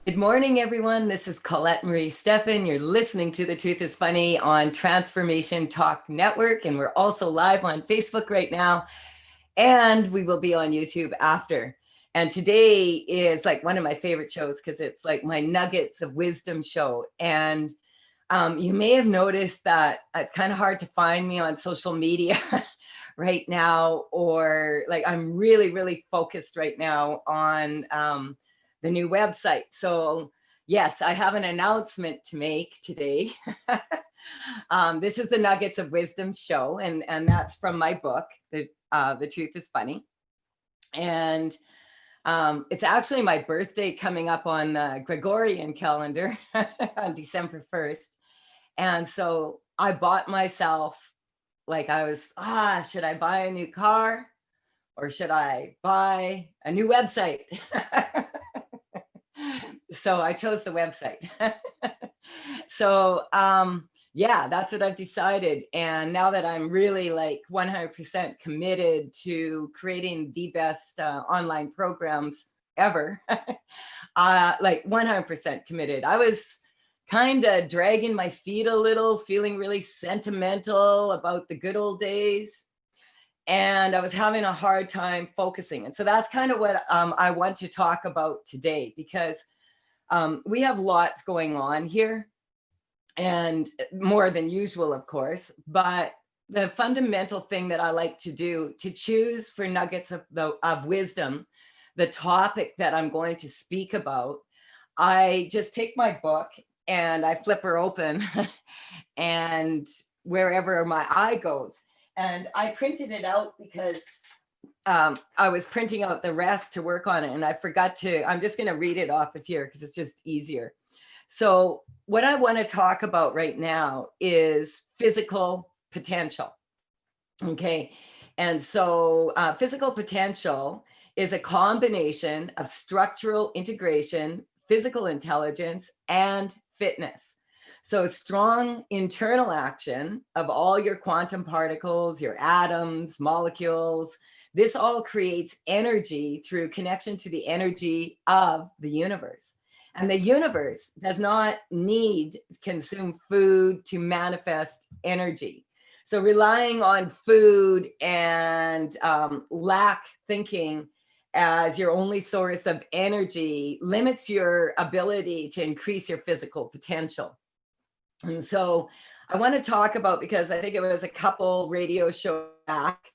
Good morning, everyone. This is Colette Marie Stefan. You're listening to The Truth is Funny on Transformation Talk Network, and we're also live on Facebook right now, and we will be on YouTube after. And today is like one of my favorite shows because it's like my Nuggets of Wisdom show. And you may have noticed that it's kind of hard to find me on social media right now, or like I'm really focused right now on the new website. So yes, I have an announcement to make today. This is the Nuggets of Wisdom show, and that's from my book, The Truth is Funny. And it's actually my birthday coming up on the Gregorian calendar on December 1st. And so I bought myself, like I was, should I buy a new car or should I buy a new website? So I chose the website. So yeah, that's what I've decided. And now that I'm really like 100% committed to creating the best online programs ever, like 100% committed. I was kind of dragging my feet a little, feeling really sentimental about the good old days. And I was having a hard time focusing. And so that's kind of what I want to talk about today, because we have lots going on here, and more than usual, of course. But the fundamental thing that I like to do, to choose for nuggets of wisdom, the topic that I'm going to speak about, I just take my book and I flip her open and wherever my eye goes. And I printed it out because I was printing out the rest to work on it, and I forgot to. I'm just going to read it off of here because it's just easier. So what I want to talk about right now is physical potential. Okay. And so physical potential is a combination of structural integration, physical intelligence, and fitness. So strong internal action of all your quantum particles, your atoms, molecules, this all creates energy through connection to the energy of the universe. And the universe does not need to consume food to manifest energy. So relying on food and lack thinking as your only source of energy limits your ability to increase your physical potential. And so I want to talk about, because I think it was a couple radio shows back,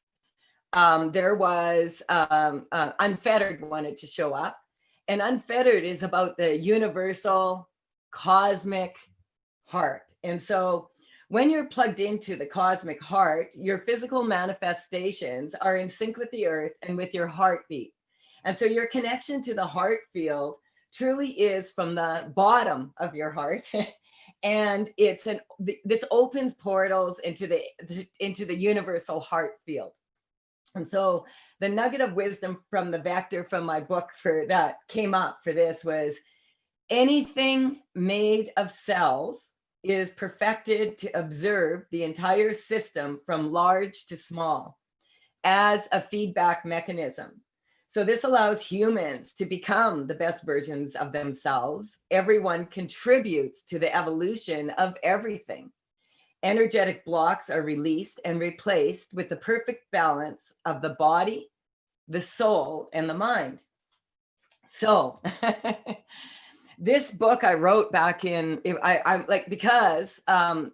there was Unfettered wanted to show up. And Unfettered is about the universal cosmic heart. And so when you're plugged into the cosmic heart, your physical manifestations are in sync with the earth and with your heartbeat. And so your connection to the heart field truly is from the bottom of your heart. And this opens portals into the universal heart field. And so the nugget of wisdom from the vector from my book that came up for this was, anything made of cells is perfected to observe the entire system from large to small as a feedback mechanism. So this allows humans to become the best versions of themselves. Everyone contributes to the evolution of everything. Energetic blocks are released and replaced with the perfect balance of the body, the soul, and the mind. So this book I wrote back in, I like, because I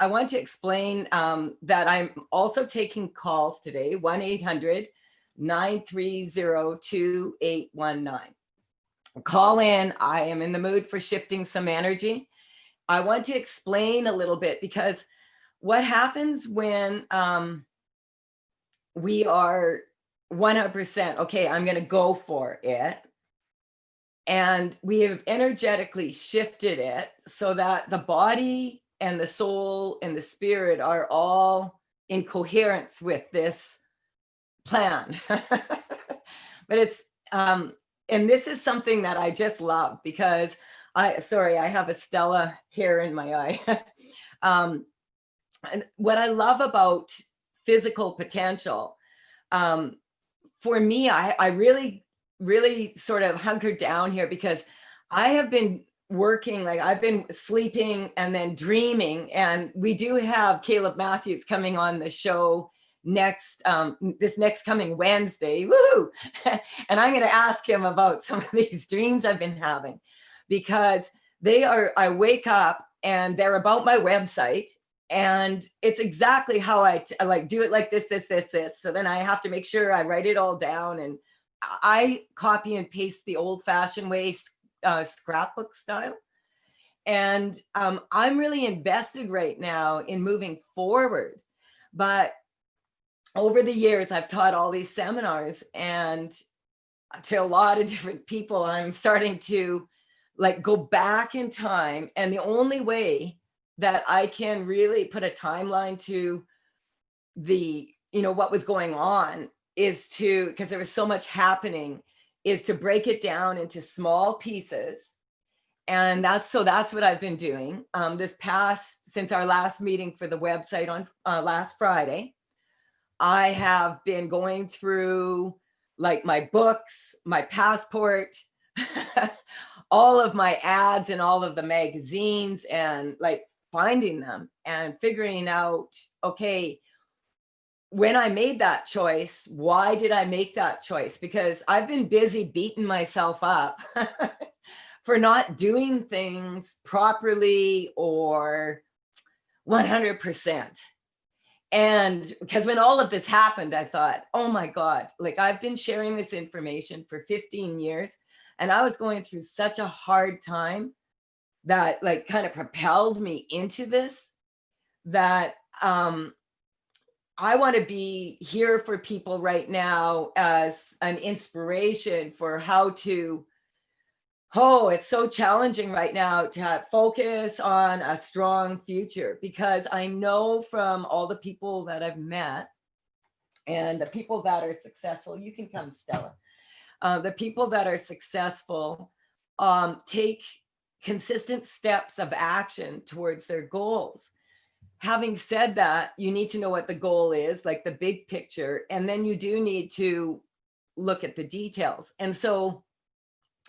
want to explain that I'm also taking calls today, 1-800-930-2819. Call in. I am in the mood for shifting some energy. I want to explain a little bit, because what happens when we are 100%, okay, I'm going to go for it, and we have energetically shifted it so that the body and the soul and the spirit are all in coherence with this plan. But it's, and this is something that I just love because sorry, I have a Stella hair in my eye. And what I love about physical potential, for me, I really, really sort of hunkered down here because I have been working, like I've been sleeping and then dreaming. And we do have Caleb Matthews coming on the show next, this next coming Wednesday. Woo! And I'm going to ask him about some of these dreams I've been having, because I wake up and they're about my website. And it's exactly how I like do it, like this. So then I have to make sure I write it all down, and I copy and paste the old fashioned way, scrapbook style. And I'm really invested right now in moving forward. But over the years, I've taught all these seminars and to a lot of different people. I'm starting to like go back in time. And the only way that I can really put a timeline to the, what was going on is to, because there was so much happening, is to break it down into small pieces. And that's what I've been doing since our last meeting for the website on last Friday. I have been going through like my books, my passport, all of my ads and all of the magazines, and like finding them and figuring out, okay, when I made that choice, why did I make that choice? Because I've been busy beating myself up for not doing things properly or 100%. And because when all of this happened, I thought, oh my God, like I've been sharing this information for 15 years and I was going through such a hard time that like kind of propelled me into this, that I want to be here for people right now as an inspiration for how to, it's so challenging right now to focus on a strong future, because I know from all the people that I've met and the people that are successful, you can come, Stella, the people that are successful take consistent steps of action towards their goals. Having said that, you need to know what the goal is, like the big picture, and then you do need to look at the details. And so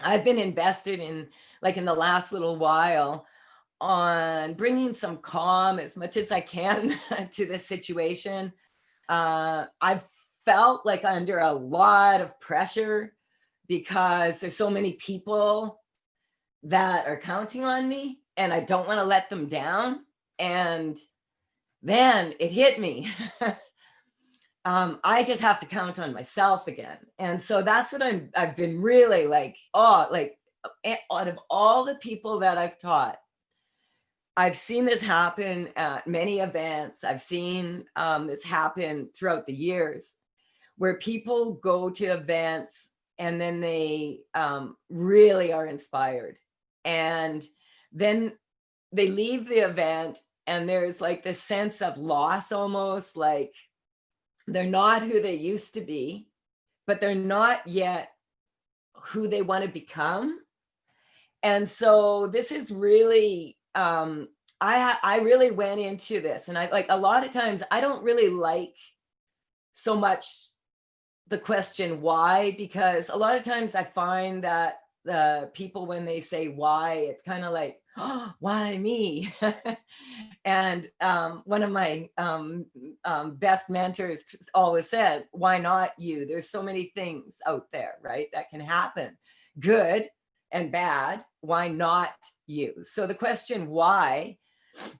I've been invested in, like in the last little while, on bringing some calm as much as I can to this situation. I've felt like under a lot of pressure because there's so many people that are counting on me and I don't want to let them down. And then it hit me. I just have to count on myself again. And so that's what I've been really like, like out of all the people that I've taught, I've seen this happen at many events. I've seen this happen throughout the years, where people go to events and then they really are inspired. And then they leave the event and there's like this sense of loss, almost like they're not who they used to be, but they're not yet who they want to become. And so this is really, I really went into this, and I like, a lot of times I don't really like so much the question why, because a lot of times I find that the people, when they say why, it's kind of like, oh, why me? And one of my best mentors always said, why not you? There's so many things out there, right, that can happen, good and bad. Why not you? So the question why,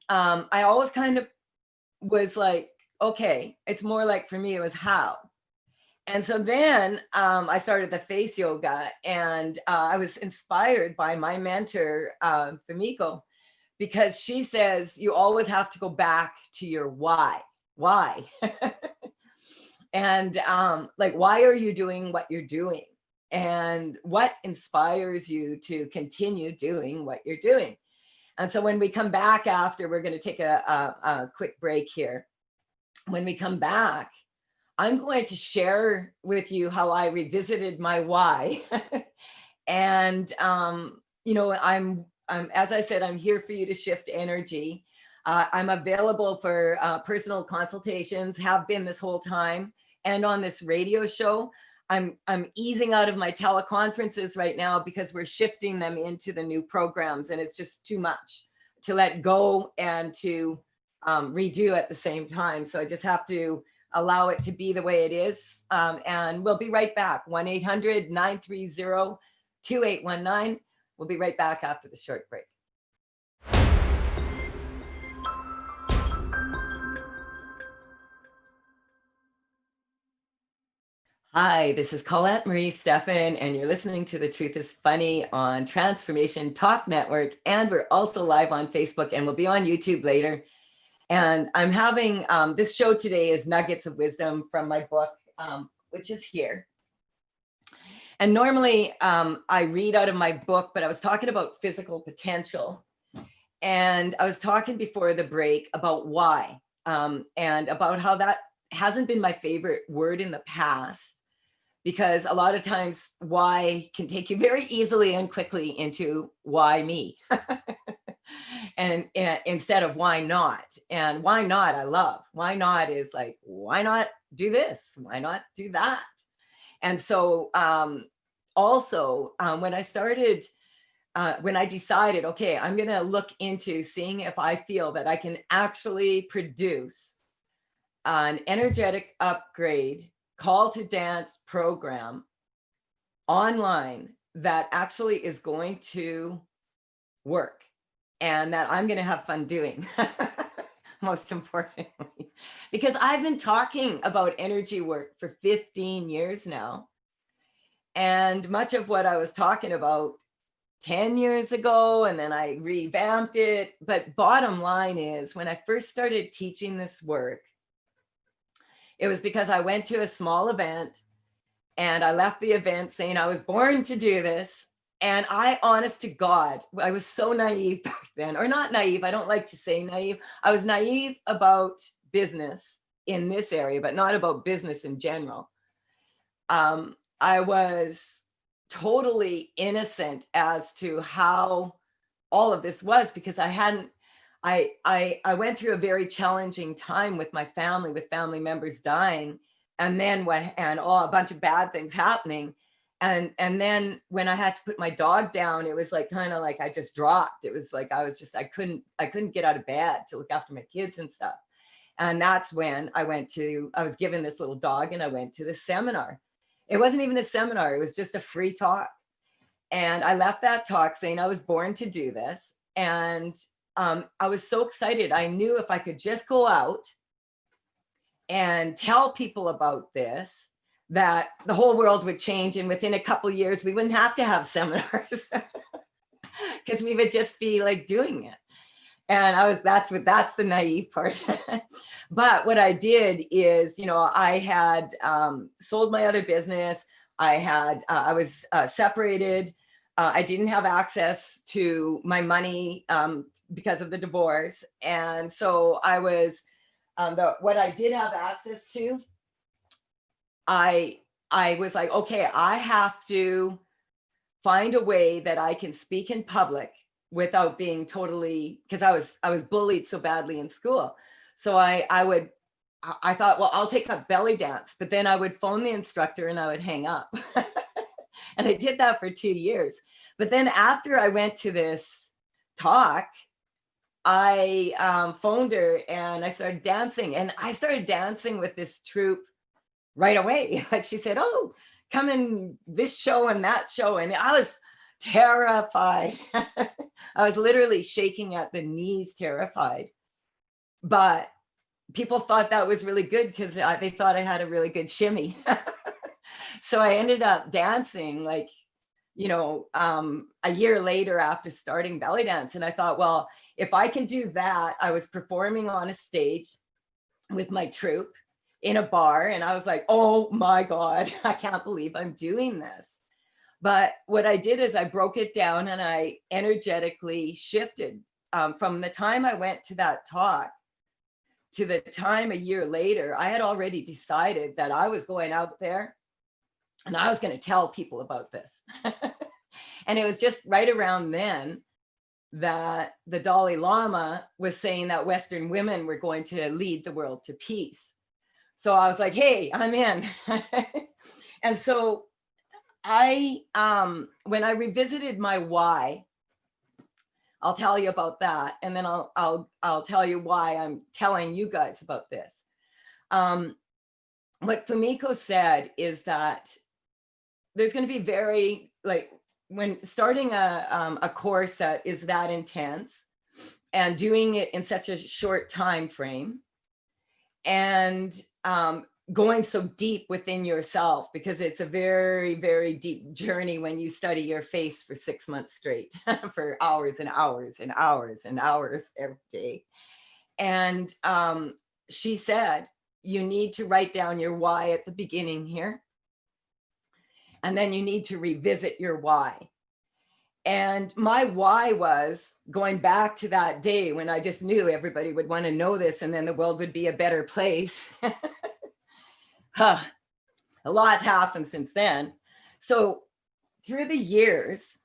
I always kind of was like, okay, it's more like, for me, it was how. And so then I started the face yoga, and I was inspired by my mentor, Famiko, because she says you always have to go back to your why. And like, why are you doing what you're doing? And what inspires you to continue doing what you're doing? And so when we come back after, we're going to take a quick break here. when we come back, I'm going to share with you how I revisited my why. And, as I said, I'm here for you to shift energy. I'm available for personal consultations, have been this whole time, and on this radio show. I'm easing out of my teleconferences right now because we're shifting them into the new programs, and it's just too much to let go and to redo at the same time. So I just have to allow it to be the way it is. And we'll be right back. 1-800-930-2819. We'll be right back after the short break. Hi, this is Colette Marie Stefan, and you're listening to The Truth is Funny on Transformation Talk Network. And we're also live on Facebook, and we'll be on YouTube later. And I'm having this show today is Nuggets of Wisdom from my book, which is here. And normally I read out of my book, but I was talking about physical potential. And I was talking before the break about why, and about how that hasn't been my favorite word in the past, because a lot of times why can take you very easily and quickly into why me. And instead of why not. And why not, I love. Why not is like, why not do this? Why not do that? And so also when I decided, okay, I'm going to look into seeing if I feel that I can actually produce an energetic upgrade call to dance program online that actually is going to work and that I'm going to have fun doing. Most importantly, because I've been talking about energy work for 15 years now. And much of what I was talking about 10 years ago, and then I revamped it. But bottom line is, when I first started teaching this work, it was because I went to a small event and I left the event saying I was born to do this. And I, honest to God, I was so naive back then, or not naive. I don't like to say naive. I was naive about business in this area, but not about business in general. I was totally innocent as to how all of this was, because I went through a very challenging time with my family, with family members dying, and then a bunch of bad things happening. And then when I had to put my dog down, it was like kind of like I just dropped. It was like I couldn't get out of bed to look after my kids and stuff. And that's when I was given this little dog, and I went to this seminar. It wasn't even a seminar, it was just a free talk. And I left that talk saying I was born to do this. And I was so excited. I knew if I could just go out and tell people about this, that the whole world would change. And within a couple of years, we wouldn't have to have seminars because we would just be like doing it. And that's the naive part. But what I did is, I had sold my other business. I was separated. I didn't have access to my money because of the divorce. And so I was, what I did have access to, I was like, okay, I have to find a way that I can speak in public without being totally, because I was bullied so badly in school. So I thought, well, I'll take up belly dance, but then I would phone the instructor and I would hang up. And I did that for 2 years. But then after I went to this talk, I phoned her and I started dancing, and I started dancing with this troupe right away. Like she said, oh, come in this show and that show. And I was terrified. I was literally shaking at the knees, terrified. But people thought that was really good because they thought I had a really good shimmy. So I ended up dancing like, a year later after starting belly dance. And I thought, well, if I can do that, I was performing on a stage with my troupe in a bar. And I was like, oh my God, I can't believe I'm doing this. But what I did is I broke it down and I energetically shifted from the time I went to that talk to the time a year later, I had already decided that I was going out there and I was going to tell people about this. And it was just right around then that the Dalai Lama was saying that Western women were going to lead the world to peace. So I was like, hey, I'm in. And so when I revisited my why, I'll tell you about that. And then I'll tell you why I'm telling you guys about this. What Fumiko said is that there's going to be very, like, when starting a course that is that intense and doing it in such a short time frame, and going so deep within yourself, because it's a very, very deep journey when you study your face for 6 months straight for hours and hours and hours and hours every day. And she said, you need to write down your why at the beginning here. And then you need to revisit your why. And my why was going back to that day when I just knew everybody would want to know this, and then the world would be a better place. A lot's happened since then. So through the years,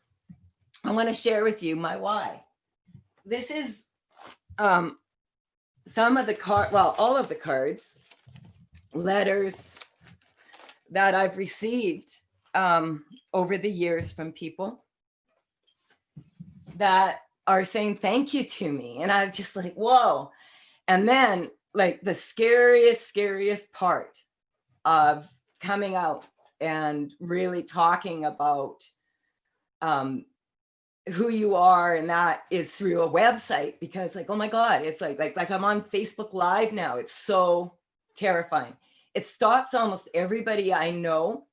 I want to share with you my why. This is some of the all of the cards, letters that I've received over the years from people that are saying thank you to me. And I was just like, whoa. And then, like, the scariest part of coming out and really talking about who you are, and that is through a website, because, like, oh my God, it's like I'm on Facebook Live now. It's so terrifying. It stops almost everybody I know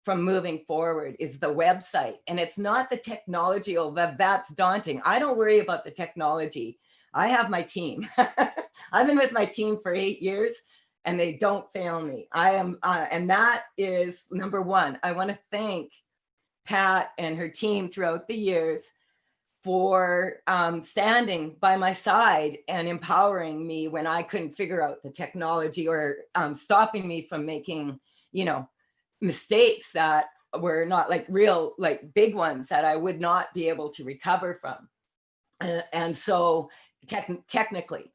from moving forward, is the website. And it's not the technology, although that's daunting. I don't worry about the technology. I have my team. I've been with my team for 8 years and they don't fail me. I am, and that is number one. I want to thank Pat and her team throughout the years for standing by my side and empowering me when I couldn't figure out the technology, or stopping me from making, mistakes that were not like real, like big ones that I would not be able to recover from. And so technologically.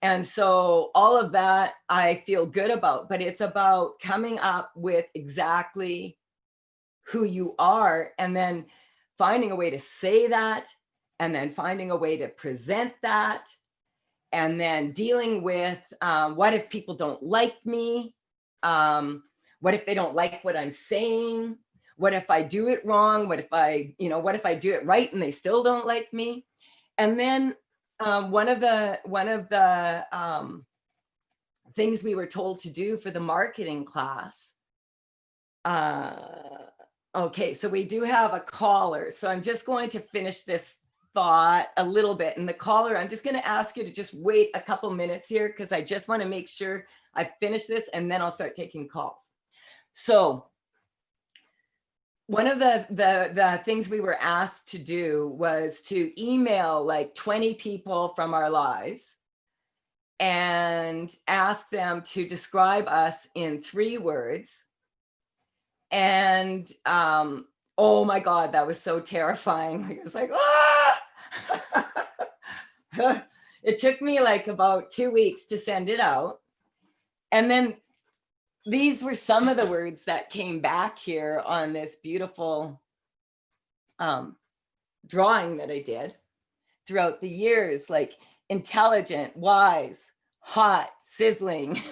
And so all of that I feel good about, but it's about coming up with exactly who you are, and then finding a way to say that, and then finding a way to present that, and then dealing with what if people don't like me? What if they don't like what I'm saying? What if I do it wrong? What if I do it right and they still don't like me? And then one of the things we were told to do for the marketing class. Okay, so we do have a caller. So I'm just going to finish this thought a little bit. And the caller, I'm just going to ask you to just wait a couple minutes here, because I just want to make sure I finish this, and then I'll start taking calls. So one of the things we were asked to do was to email like 20 people from our lives and ask them to describe us in 3 words. And oh my God, that was so terrifying. It was like, ah! It took me like about 2 weeks to send it out. And then these were some of the words that came back here on this beautiful drawing that I did throughout the years, like intelligent, wise, hot, sizzling,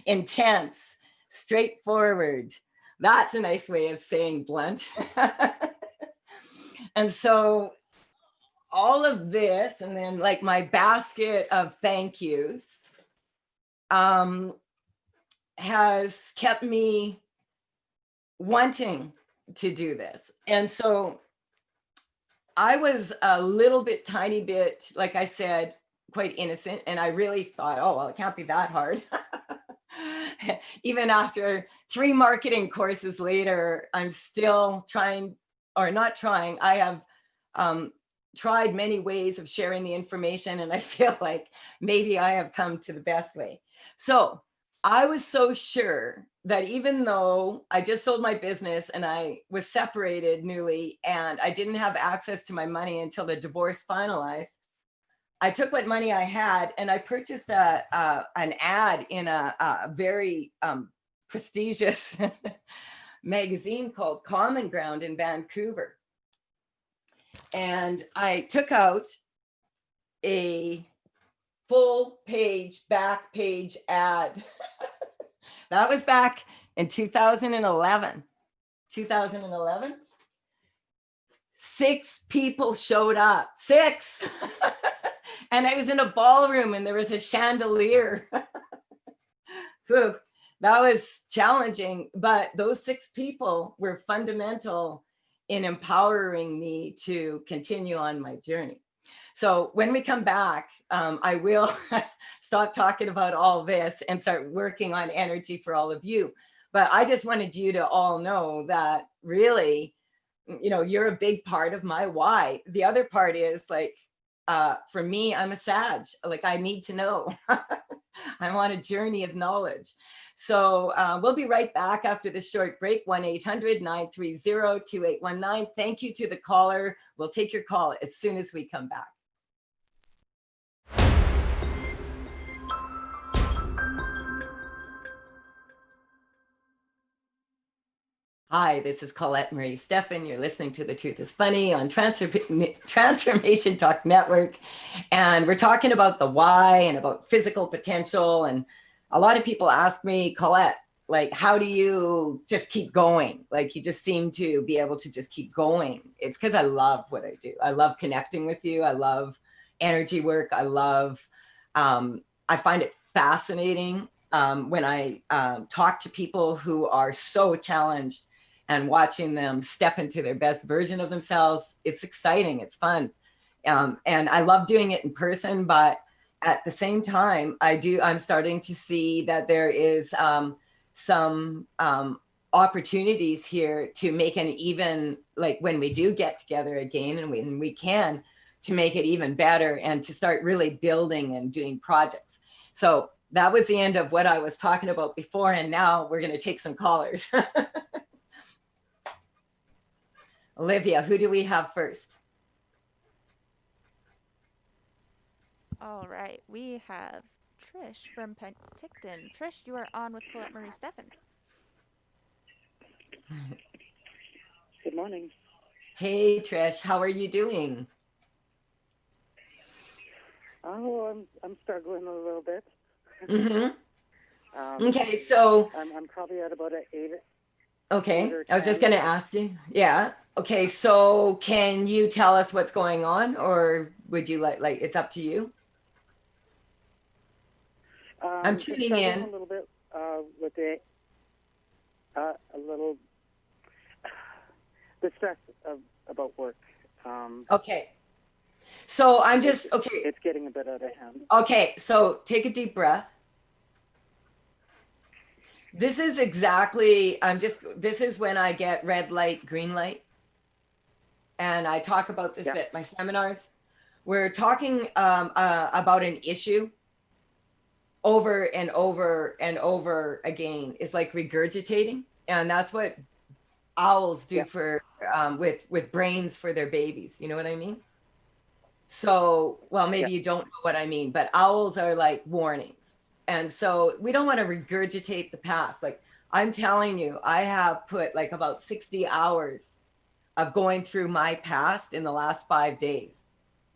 intense, straightforward. That's a nice way of saying blunt. And so all of this, and then like my basket of thank yous, has kept me wanting to do this. And so I was a little bit, tiny bit, like I said, quite innocent. And I really thought, oh, well, it can't be that hard. Even after 3 marketing courses later, I'm still trying, or not trying. I have tried many ways of sharing the information, and I feel like maybe I have come to the best way. So I was so sure that even though I just sold my business and I was separated newly and I didn't have access to my money until the divorce finalized, I took what money I had and I purchased an ad in a very prestigious magazine called Common Ground in Vancouver. And I took out a full page, back page ad. That was back in 2011. 2011. 6 people showed up. 6. And I was in a ballroom and there was a chandelier. Whew, that was challenging, but those 6 people were fundamental in empowering me to continue on my journey. So when we come back, I will stop talking about all this and start working on energy for all of you. But I just wanted you to all know that really, you know, you're a big part of my why. The other part is like, for me, I'm a Sag. Like, I need to know. I'm on a journey of knowledge. So we'll be right back after this short break. 1-800-930-2819. Thank you to the caller. We'll take your call as soon as we come back. Hi, this is Colette Marie Stefan. You're listening to The Truth is Funny on Transformation Talk Network. And we're talking about the why and about physical potential. And a lot of people ask me, Colette, like, how do you just keep going? Like, you just seem to be able to just keep going. It's because I love what I do. I love connecting with you. I love energy work. I find it fascinating when I talk to people who are so challenged and watching them step into their best version of themselves. It's exciting. It's fun. And I love doing it in person, but at the same time, I'm starting to see that there is some opportunities here to make an even, like when we do get together again and when we can, to make it even better and to start really building and doing projects. So that was the end of what I was talking about before. And now we're going to take some callers. Olivia, who do we have first? All right, we have Trish from Penticton. Trish, you are on with Colette Marie Stefan. Good morning. Hey, Trish, how are you doing? Oh, I'm struggling a little bit. Mm-hmm. Okay, so I'm probably at about an 8. Okay, I was just going to ask you. Yeah. Okay, so can you tell us what's going on, or would you like it's up to you? I'm tuning in a little bit with a little the stress about work. Okay. So I'm just okay. It's getting a bit out of hand. Okay, so take a deep breath. This is exactly, this is when I get red light, green light. And I talk about this at my seminars. We're talking about an issue over and over and over again. Is like regurgitating. And that's what owls do for with brains for their babies. You know what I mean? So, well, maybe you don't know what I mean, but owls are like warnings. And so we don't want to regurgitate the past. Like, I'm telling you, I have put like about 60 hours of going through my past in the last 5 days.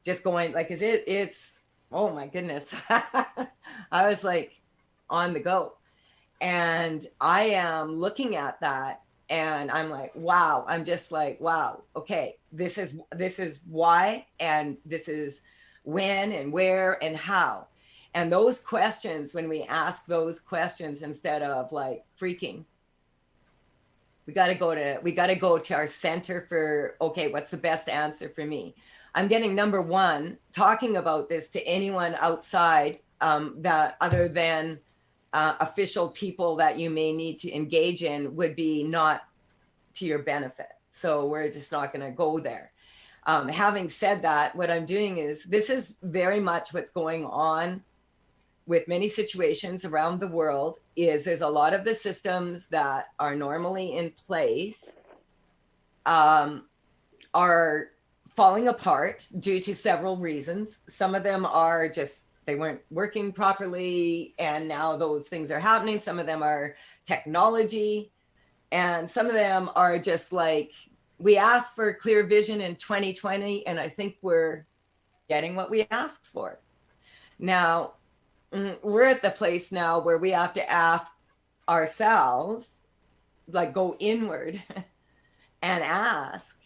Just going like, it's, oh my goodness. I was like on the go. And I am looking at that and I'm like, wow. I'm just like, wow. Okay. This is why, and this is when and where and how. And those questions, when we ask those questions instead of like freaking, we got to go to our center for, okay, what's the best answer for me? I'm getting number one, talking about this to anyone outside that other than official people that you may need to engage in would be not to your benefit. So we're just not going to go there. Having said that, what I'm doing is, this is very much what's going on with many situations around the world, is there's a lot of the systems that are normally in place are falling apart due to several reasons. Some of them are just, they weren't working properly, and now those things are happening. Some of them are technology, and some of them are just like, we asked for clear vision in 2020, and I think we're getting what we asked for. Now, we're at the place now where we have to ask ourselves, like go inward and ask,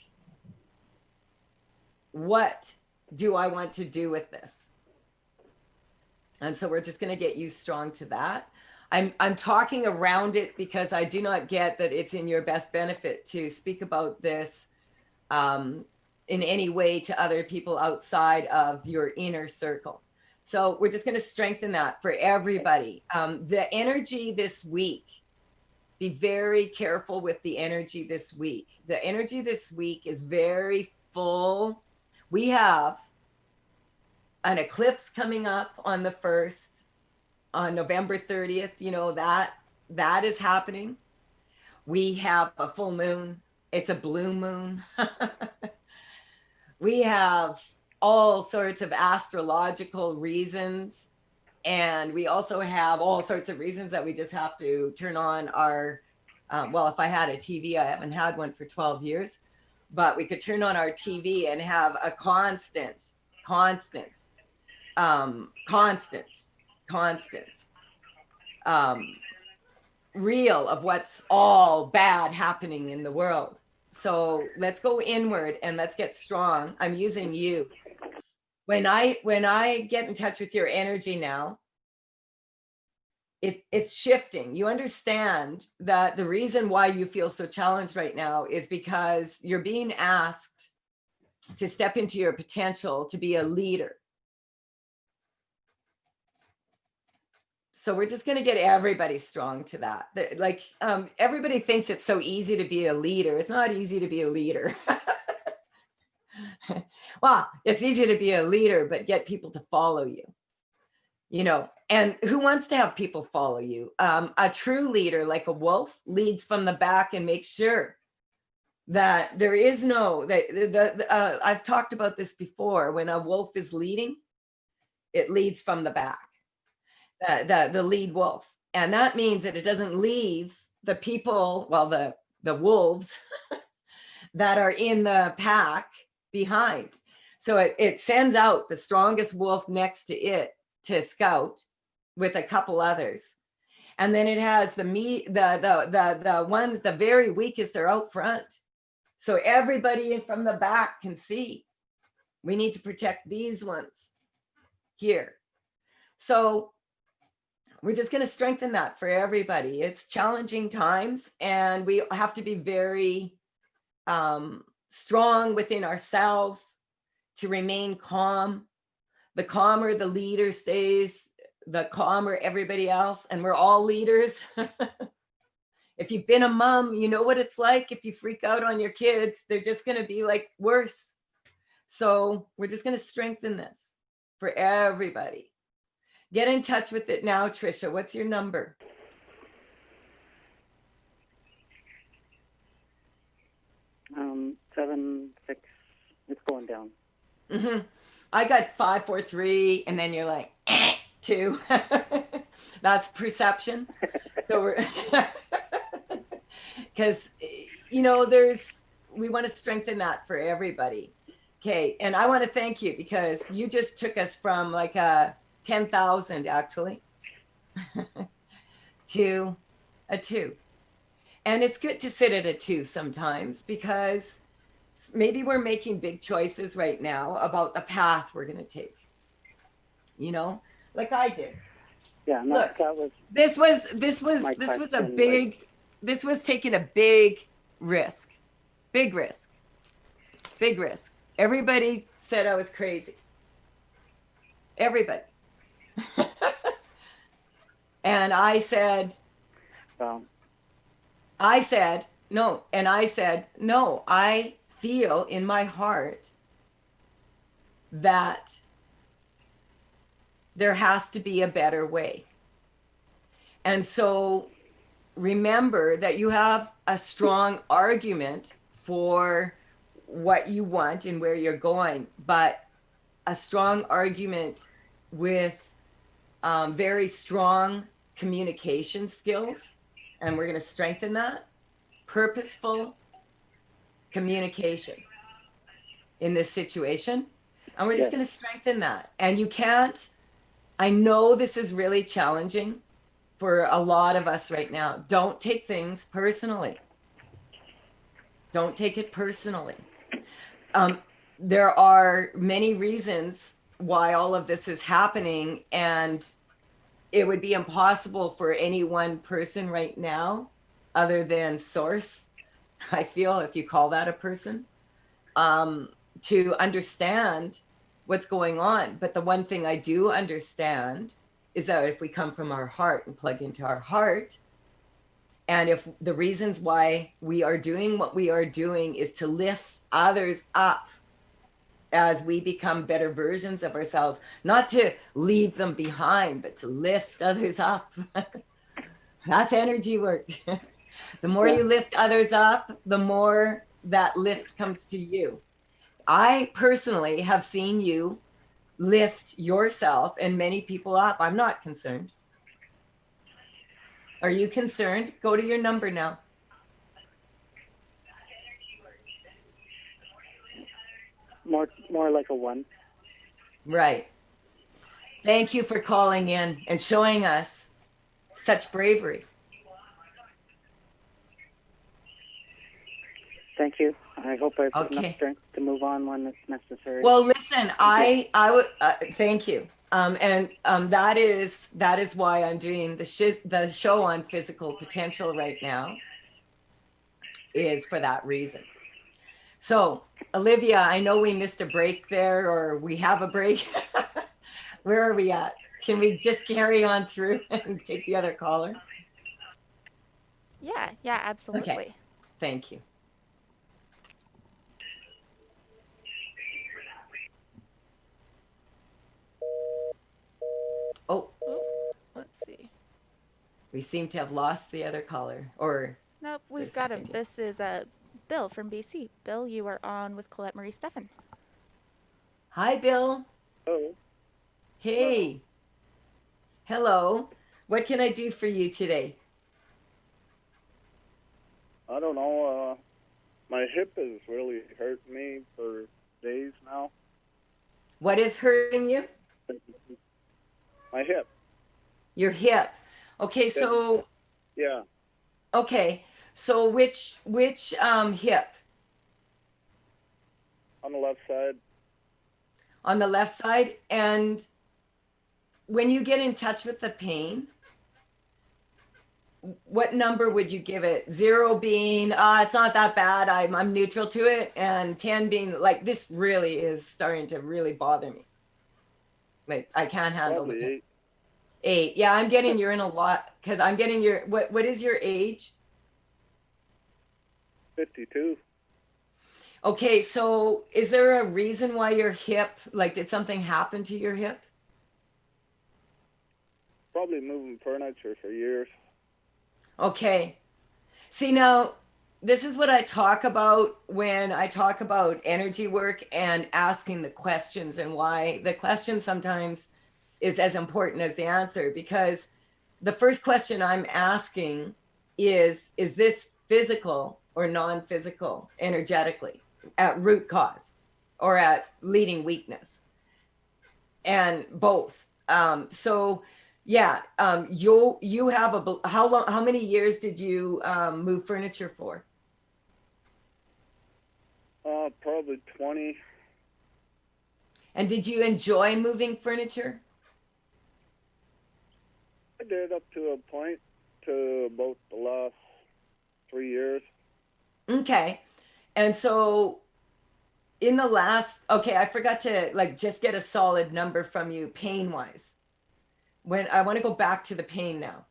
what do I want to do with this? And so we're just going to get you strong to that. I'm talking around it because I do not get that it's in your best benefit to speak about this in any way to other people outside of your inner circle. So we're just going to strengthen that for everybody. The energy this week, be very careful with the energy this week. The energy this week is very full. We have an eclipse coming up on the 1st, on November 30th. You know, that is happening. We have a full moon. It's a blue moon. We have all sorts of astrological reasons. And we also have all sorts of reasons that we just have to turn on our, well, if I had a TV, I haven't had one for 12 years, but we could turn on our TV and have a constant reel of what's all bad happening in the world. So let's go inward and let's get strong. I'm using you. When I get in touch with your energy now, it's shifting. You understand that the reason why you feel so challenged right now is because you're being asked to step into your potential to be a leader. So we're just going to get everybody strong to that. Like everybody thinks it's so easy to be a leader. It's not easy to be a leader. Well, it's easy to be a leader, but get people to follow you, you know, and who wants to have people follow you? A true leader, like a wolf, leads from the back and makes sure that there is no, I've talked about this before. When a wolf is leading, it leads from the back, the lead wolf. And that means that it doesn't leave the people, well, the wolves that are in the pack behind. So it sends out the strongest wolf next to it to scout with a couple others. And then it has the ones, the very weakest are out front. So everybody from the back can see, we need to protect these ones here. So we're just going to strengthen that for everybody. It's challenging times, and we have to be very strong within ourselves to remain calm. The calmer the leader stays, the calmer everybody else. And we're all leaders. If you've been a mom, you know what it's like. If you freak out on your kids, they're just going to be like worse. So we're just going to strengthen this for everybody. Get in touch with it now, Trisha. What's your number? Seven, six. It's going down. Mm-hmm. I got 543, and then you're like 2. That's perception. So we're because you know we want to strengthen that for everybody. Okay, and I want to thank you because you just took us from like a 10,000 actually to a 2. And it's good to sit at a 2 sometimes, because maybe we're making big choices right now about the path we're going to take, you know, like I did. Yeah, no, Look, that was this was a question, big, this was taking a big risk. Everybody said I was crazy. Everybody. And I said, well, no, I feel in my heart that there has to be a better way. And so remember that you have a strong argument for what you want and where you're going, but a strong argument with very strong communication skills. And we're going to strengthen that. Purposeful communication in this situation. And we're just Yes. going to strengthen that. And you can't, I know this is really challenging for a lot of us right now. Don't take things personally. Don't take it personally. There are many reasons why all of this is happening, and it would be impossible for any one person right now, other than Source, I feel, if you call that a person, to understand what's going on. But the one thing I do understand is that if we come from our heart and plug into our heart, and if the reasons why we are doing what we are doing is to lift others up as we become better versions of ourselves, not to leave them behind, but to lift others up. That's energy work. The more you lift others up, the more that lift comes to you. I personally have seen you lift yourself and many people up. I'm not concerned. Are you concerned? Go to your number now. More like a 1. Right. Thank you for calling in and showing us such bravery. Thank you. I hope I have Okay. enough strength to move on when it's necessary. Well, listen, I would thank you, and that is why I'm doing the show on physical potential right now, is for that reason. So, Olivia, I know we missed a break there, or we have a break. Where are we at? Can we just carry on through and take the other caller? Yeah, absolutely. Okay, thank you. Oh, Let's see. we seem to have lost the other caller, or Nope, for a we've got him. second. This is Bill from BC. Bill, you are on with Colette Marie Stefan. Hi, Bill. Oh, Hey. Hello. What can I do for you today? I don't know. My hip is really hurting me for days now. What is hurting you? My hip. Your hip. Okay, so Yeah. okay. So which hip? On the left side. On the left side. And when you get in touch with the pain, what number would you give it? 0 being it's not that bad, I'm neutral to it, and 10 being like, this really is starting to really bother me, like I can't handle Probably it. 8. 8. Yeah, I'm getting you're in a lot, because I'm getting your what is your age? 52. Okay, so is there a reason why your hip, like did something happen to your hip? Probably moving furniture for years. Okay. See, now, this is what I talk about when I talk about energy work and asking the questions, and why the question sometimes is as important as the answer, because the first question I'm asking is this physical or non-physical energetically at root cause or at leading weakness? And both. So yeah, you have how many years did you move furniture for? Probably 20. And did you enjoy moving furniture? I did up to a point, to about the last 3 years. Okay. And so in the last, okay, I forgot to like just get a solid number from you pain wise. When I want to go back to the pain now.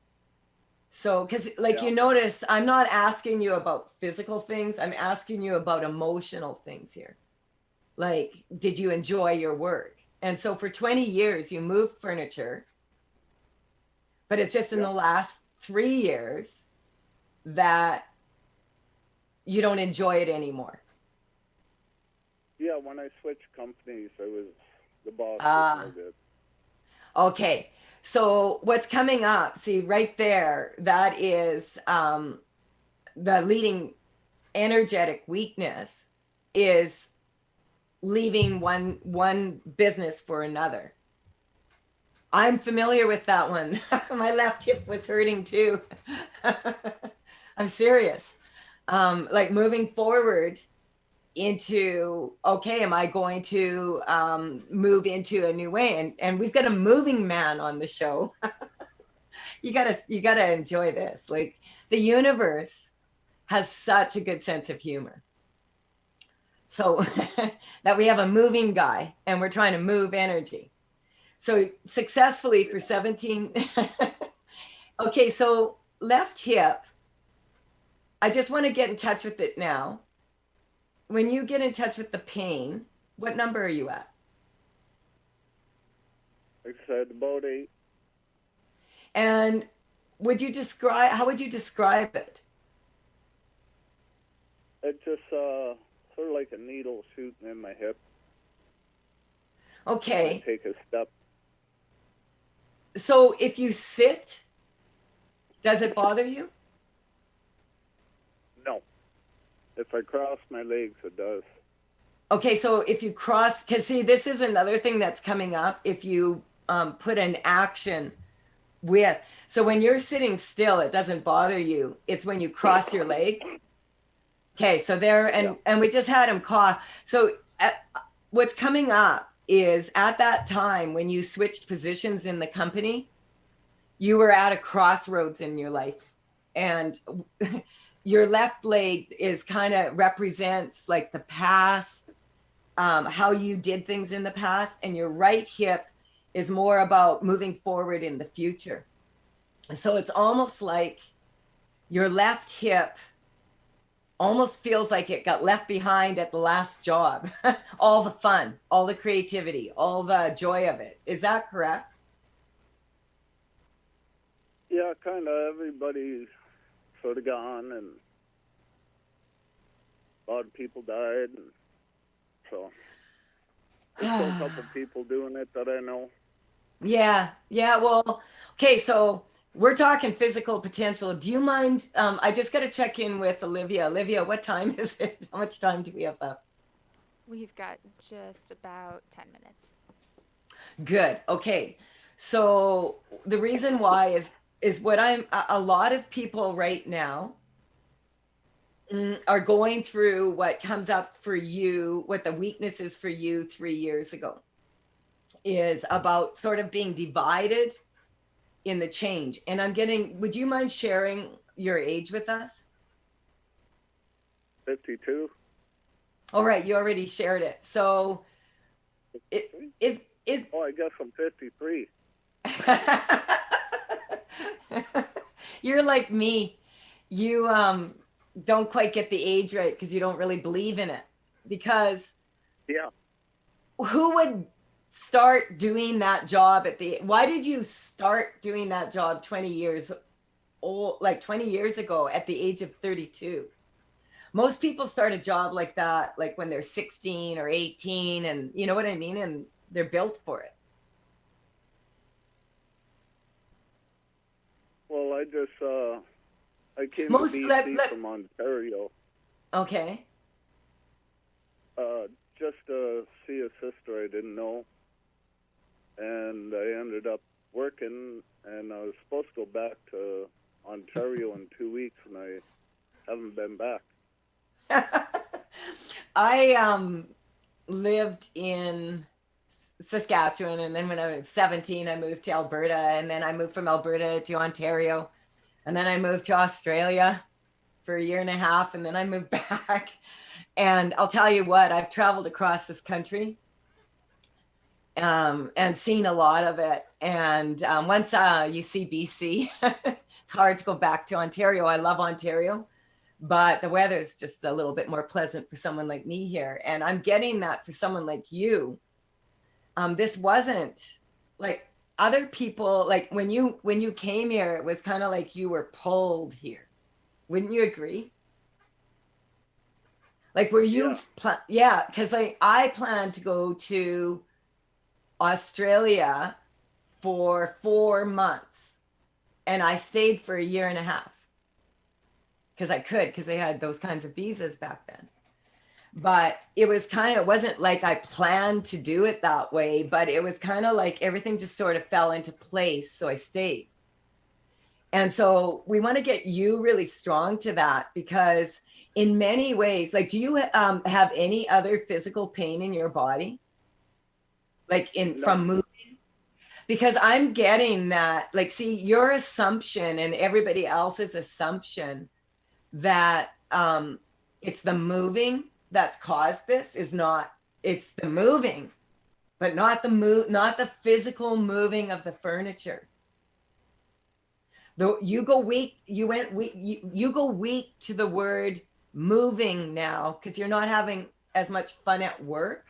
So, because like you notice, I'm not asking you about physical things. I'm asking you about emotional things here. Like, did you enjoy your work? And so for 20 years, you moved furniture, but it's just in the last 3 years that you don't enjoy it anymore. Yeah, when I switched companies, I was the boss. Ah. Was no good. Okay. So what's coming up, see right there, that is the leading energetic weakness is leaving one business for another. I'm familiar with that one. My left hip was hurting too. I'm serious. Like moving forward into, okay, am I going to move into a new way? And we've got a moving man on the show. you gotta enjoy this. Like, the universe has such a good sense of humor. So that we have a moving guy and we're trying to move energy. So successfully for 17. Okay, so left hip, I just want to get in touch with it now. When you get in touch with the pain, what number are you at? Like I said, about 8. And how would you describe it? It just sort of like a needle shooting in my hip. Okay. I take a step. So if you sit, does it bother you? No. If I cross my legs, it does. Okay, so if you cross, because see, this is another thing that's coming up. If you put an action with, so when you're sitting still, it doesn't bother you. It's when you cross your legs. Okay, so there, and we just had him cough. So what's coming up is at that time when you switched positions in the company, you were at a crossroads in your life, and your left leg is kind of represents like the past, how you did things in the past, and your right hip is more about moving forward in the future. So it's almost like your left hip almost feels like it got left behind at the last job. All the fun, all the creativity, all the joy of it. Is that correct? Yeah, kind of. Everybody's sort of gone, and a lot of people died, and so there's still a couple people doing it that I know. Yeah. Well, okay, so we're talking physical potential. Do you mind? I just got to check in with Olivia. Olivia, what time is it? How much time do we have left? We've got just about 10 minutes. Good. Okay. So the reason why is what a lot of people right now are going through what comes up for you, what the weakness is for you 3 years ago, is about sort of being divided in the change. And would you mind sharing your age with us? 52. All right, you already shared it. So it is. Oh, I guess I'm 53. You're like me. You don't quite get the age right because you don't really believe in it. Because who would start doing that job why did you start doing that job 20 years old, like 20 years ago at the age of 32? Most people start a job like that like when they're 16 or 18, and you know what I mean, and they're built for it. Well, I came to BC from Ontario. Okay. Just to see a sister I didn't know. And I ended up working, and I was supposed to go back to Ontario in 2 weeks, and I haven't been back. I lived in Saskatchewan, and then when I was 17, I moved to Alberta, and then I moved from Alberta to Ontario, and then I moved to Australia for a year and a half, and then I moved back. And I'll tell you what, I've traveled across this country and seen a lot of it. And once you see BC, it's hard to go back to Ontario. I love Ontario, but the weather's just a little bit more pleasant for someone like me here. And I'm getting that for someone like you. This wasn't like other people, like when you came here, it was kind of like you were pulled here. Wouldn't you agree? Like, were you, yeah, because like I planned to go to Australia for 4 months and I stayed for a year and a half because I could, because they had those kinds of visas back then. But it was kind of, it wasn't like I planned to do it that way, but it was kind of like everything just sort of fell into place. So I stayed. And so we want to get you really strong to that, because in many ways, like, do you have any other physical pain in your body? Like from moving? Because I'm getting that, like, see, your assumption and everybody else's assumption that it's the moving that's caused this is not, it's the moving, but not the physical moving of the furniture. Though you go weak, you go weak to the word moving now because you're not having as much fun at work.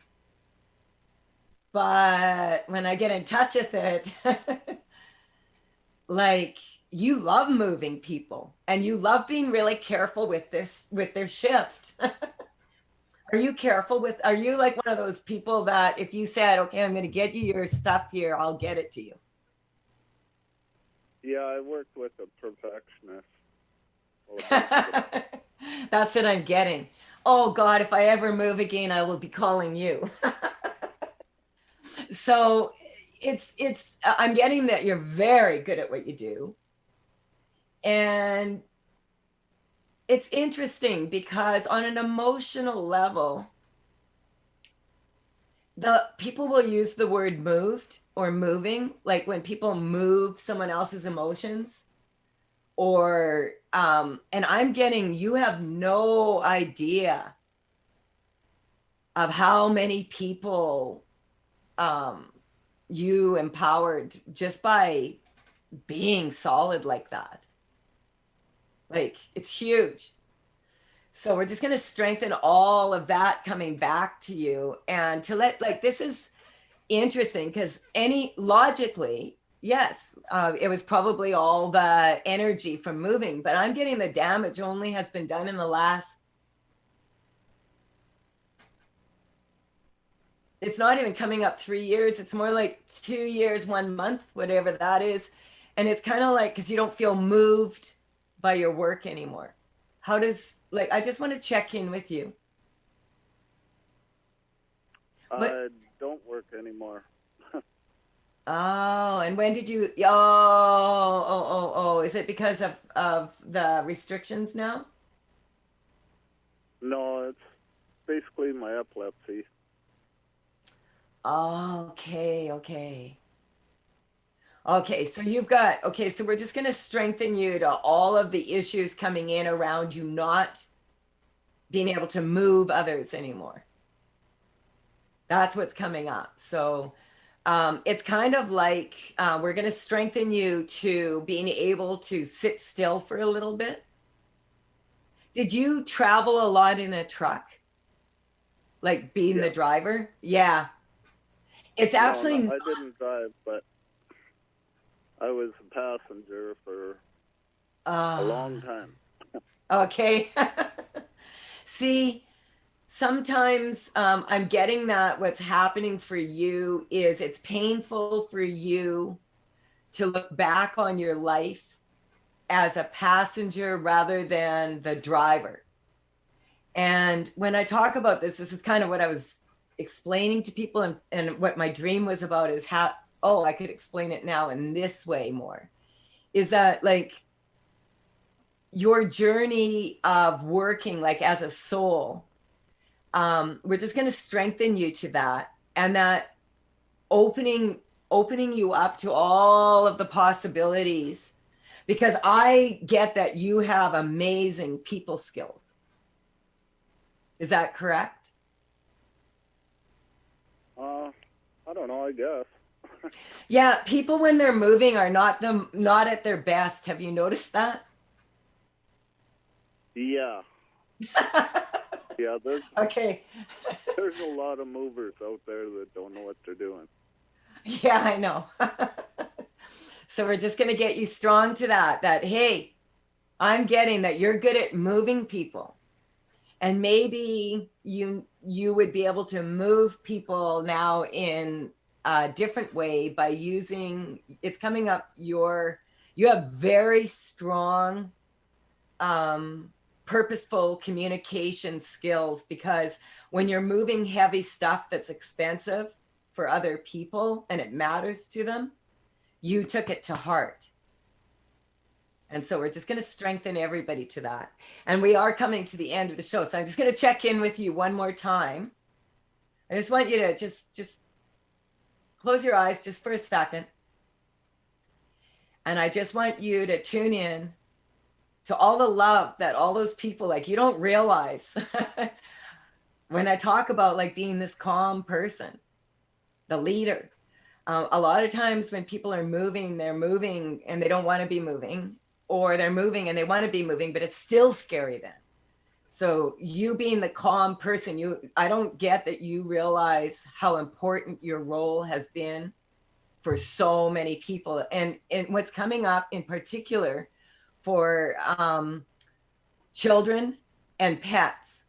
But when I get in touch with it, like, you love moving people and you love being really careful with their shift. Are you careful with, are you like one of those people that if you said, okay, I'm going to get you your stuff here, I'll get it to you? Yeah, I worked with a perfectionist. That's what I'm getting. Oh God, if I ever move again, I will be calling you. So I'm getting that you're very good at what you do. And it's interesting because on an emotional level, the people will use the word moved or moving, like when people move someone else's emotions, or and I'm getting, you have no idea of how many people you empowered just by being solid like that. Like, it's huge. So we're just going to strengthen all of that coming back to you, and to let, like, this is interesting because logically, yes, it was probably all the energy from moving, but I'm getting the damage only has been done in the last, it's not even coming up 3 years. It's more like 2 years, 1 month, whatever that is. And it's kind of like, because you don't feel moved by your work anymore. How does, like, I just want to check in with you. I don't work anymore. Oh, and when did you, is it because of the restrictions now? No, it's basically my epilepsy. Okay, so you've got, so we're just going to strengthen you to all of the issues coming in around you not being able to move others anymore. That's what's coming up. So it's kind of like we're going to strengthen you to being able to sit still for a little bit. Did you travel a lot in a truck? Like being the driver? Yeah. It's actually... No, I didn't drive, but I was a passenger for a long time. Okay. See, sometimes I'm getting that what's happening for you is it's painful for you to look back on your life as a passenger rather than the driver. And when I talk about this is kind of what I was explaining to people, and what my dream was about is how, I could explain it now in this way more, is that, like, your journey of working like as a soul, we're just going to strengthen you to that, and that opening you up to all of the possibilities, because I get that you have amazing people skills. Is that correct? I don't know, I guess. Yeah, people when they're moving are not at their best. Have you noticed that? Yeah. Yeah, Okay. there's a lot of movers out there that don't know what they're doing. Yeah, I know. So we're just going to get you strong to that, hey, I'm getting that you're good at moving people. And maybe you would be able to move people now in a different way by using, it's coming up, you have very strong, purposeful communication skills, because when you're moving heavy stuff that's expensive for other people and it matters to them, you took it to heart. And so we're just going to strengthen everybody to that. And we are coming to the end of the show. So I'm just going to check in with you one more time. I just want you to just close your eyes just for a second. And I just want you to tune in to all the love that all those people, like, you don't realize when I talk about like being this calm person, the leader. A lot of times when people are moving, they're moving and they don't want to be moving, or they're moving and they want to be moving, but it's still scary then. So you being the calm person, I don't get that you realize how important your role has been for so many people. And what's coming up in particular for children and pets,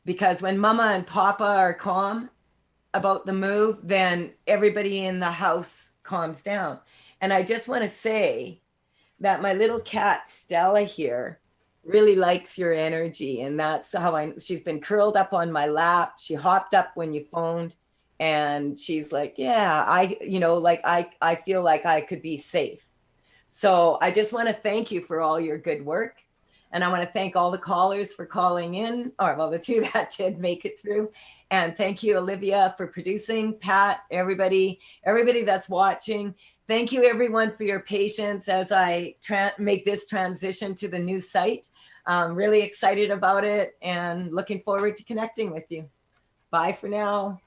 because when mama and papa are calm about the move, then everybody in the house calms down. And I just want to say that my little cat Stella here really likes your energy, and that's how she's been curled up on my lap. She hopped up when you phoned, and she's like, yeah, I feel like I could be safe. So I just want to thank you for all your good work. And I want to thank all the callers for calling in, or well, the two that did make it through. And thank you, Olivia, for producing, Pat, everybody that's watching. Thank you, everyone, for your patience as I make this transition to the new site. I'm really excited about it and looking forward to connecting with you. Bye for now.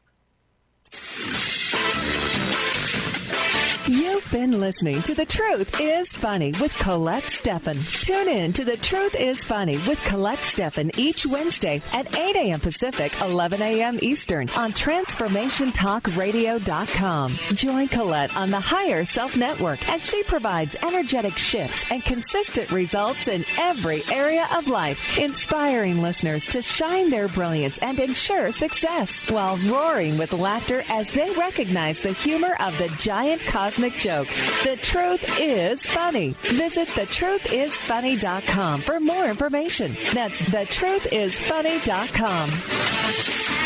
You've been listening to The Truth is Funny with Colette Stefan. Tune in to The Truth is Funny with Colette Stefan each Wednesday at 8 a.m. Pacific, 11 a.m. Eastern on TransformationTalkRadio.com. Join Colette on the Higher Self Network as she provides energetic shifts and consistent results in every area of life, inspiring listeners to shine their brilliance and ensure success while roaring with laughter as they recognize the humor of the giant cosmic joke. The Truth is Funny. Visit thetruthисfunny.com for more information. That's thetruthисfunny.com.